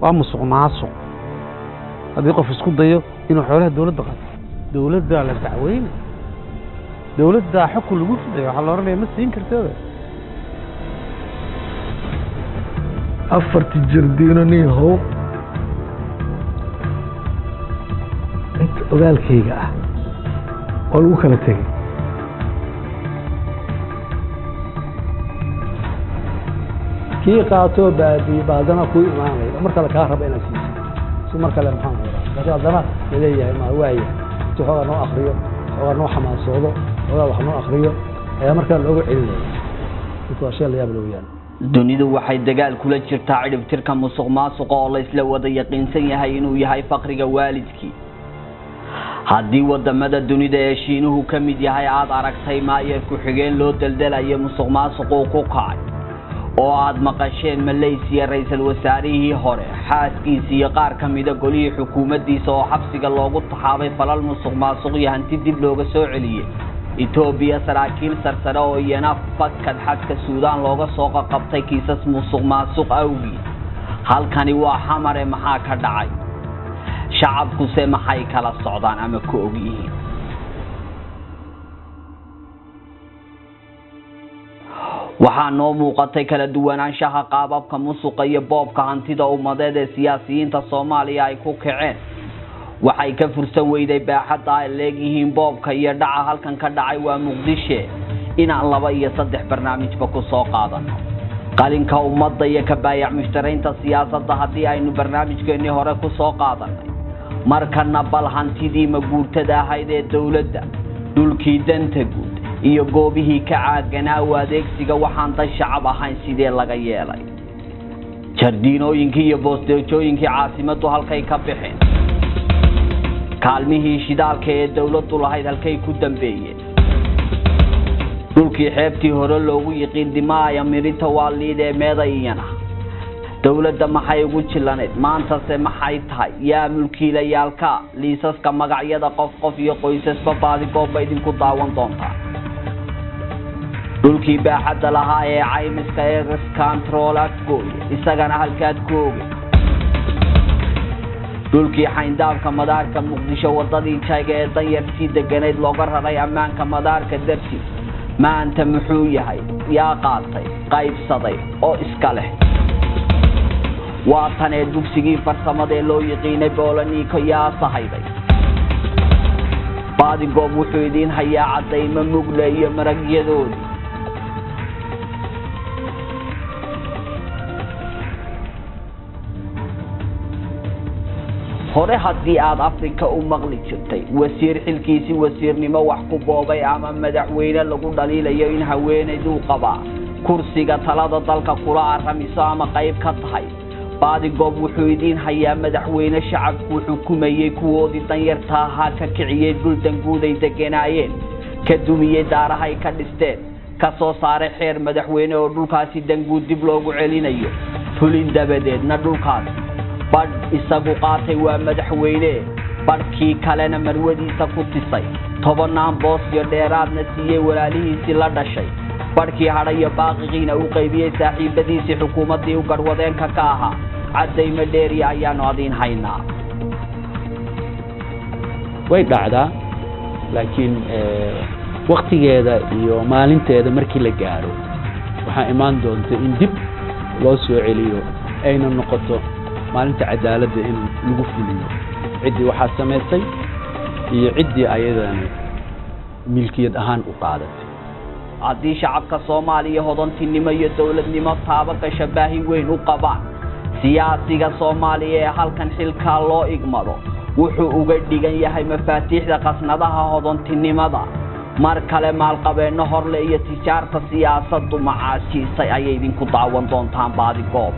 ومسق معصق هذا يقف يسكت ضيه إنه حوالها دولة ده على تعوين دولة ده حكم الوجود ده على رأي مس ينكر كده أفرت الجردينني هو أنت قال كيجا قالوا كلا تيجي كي قاتو بعدنا كوي إمامي أمرك لك هرب إلى سيس سو مرك لك محمد بعدنا لليه ما واعي تحاول نوع أخريه أو نوع حماس صوده أو نوع أخريه أمرك لو عليه أنتوا أشياء اللي يبلو يعني dunidu waxay dagaal kula jirtaa ciribtirka musuqmaasuqa oo la isla wada yaqiinsan yahay inuu yahay faqriga waalidkii haddii wadamada dunida ee Shiinuhu ka mid yahay aad aragtay maayo ku xigeen loo daldalayo musuqmaasuqa ku kacay oo aad maqasheen Malaysia ra'iisul wasaarihii hore xaaskiisa iyo qaar ka mid ah golihii xukuumaddiisa oo xabsiga loogu taxaabay falal musuqmaasuq iyo hanti dib looga soo celiyay Ethiopia saraakiil sarsare oo iyana fakad xadka Suudaan looga soo qabtay kiisas musuqmaasuq awgii halkani waa xamare maxaa ka dhacay shacabku se maxay kala socdaan ama ku og yihiin waxaa noo muuqatay kala duwanaanshaha qaababka musuqa iyo boobka hantida ummadeed ee siyaasiyiinta Soomaaliya ay ku kaceen waxay ka fursan weyday baaxadda ay leeyihiin boobka iyo dhaca halkan ka dhacay waa Muqdisho inaan 2 iyo 3 barnaamijba ku soo qaadano qalinka ummadda iyo ka baayac mushtaraynta siyaasadda haddii aynu barnaamijkeennii hore ku soo qaadanay markana bal hantidii ma guurtada ahayd ee dawladda dhulkii danta guud iyo goobihii ka caaganaa u adeegsiga waxaan dad shacab ahayn sidee laga yeelay jardiinooyinkii iyo boostooyinkii caasimaddu halkay ka bixeen kaalmihii shidaalka ee dawladdu lahayd halkay ku dambeeyeen dhulkii xeebtii hore loogu yiqiin dimaaya mirita waaliid ee meedayana dawladda maxay ugu jilaneed maanta se maxay tahay yaa mulkiilayaalka liisaska magacyada qof iyo qoysasba baadigooba idinku daawan doontaa dhulkii baaxadda lahaa ee caymiska ee control isagana halkaad ku oge dhulkii xayndaabka madaarka Muqdisho wadadii jayga ee danyartii deganeed looga raray ammaanka madaarka dartiis maanta muxuu yahay yaa qaatay qaybsaday oo iska leh waa tan ee dugsigii farsamada ee loo yiqiinay Boolaniiko yaa sahayday baadigoob wuxuu idin hayaa cadaymo mugle iyo maragyadoodii hore haddii aad Afrika u maqli jirtay wasiir xilkiisi wasiirnimo wax ku boobay ama madaxweyne lagu dhaliilayo in haweeneydu qaba kursiga talada dalka kula aramiso ama qayb ka tahay baadigoob wuxuu idin hayaa madaxweyne shacabku xukumayay kuwoodii danyarta ahaa ka kiciyay dhuldan guud ay degenaayeen ka dumiyay daarahay ka dhisteen ka soo saaray xeer madaxweyne oo dhulkaasi danguud dib loogu celinayo fulin dabadeedna dhulkaasi bad isagu qaatay waa madaxweyne barkii kalena marwadiisa ku tisay 10 boos iyo dheeraadna siiyay walaalihiisii la dhashay barkii hadhayo baaqiqiina u qaybiyay saaxiibadiisii xukuumadii u garwadeenka ka ahaa cadayma dheeri ayaanu adin haynaa way dhacdaa laakiin waqtigeeda iyo maalinteeda markii la gaaro waxa imaan doonta in dib loo soo celiyo ayna noqoto maalinta cadaaladda in lagu fuliyo cidii waxa sameeyay iyo cidii ayadana milkiyad ahaan u qaadatay haddii shacabka Soomaaliya hodantinimo iyo dawladnimo taaba ka shabahi weyn u qabaan siyaasiga Soomaaliya ee halkan xilka loo igmado wuxuu uga dhigan yahay mafaatiixda qasnadaha hodantinimada mar kale maalqabeeno horle iyo tijaarta siyaasaddu macaashiisay ay idinku daawan doontaan baadigoob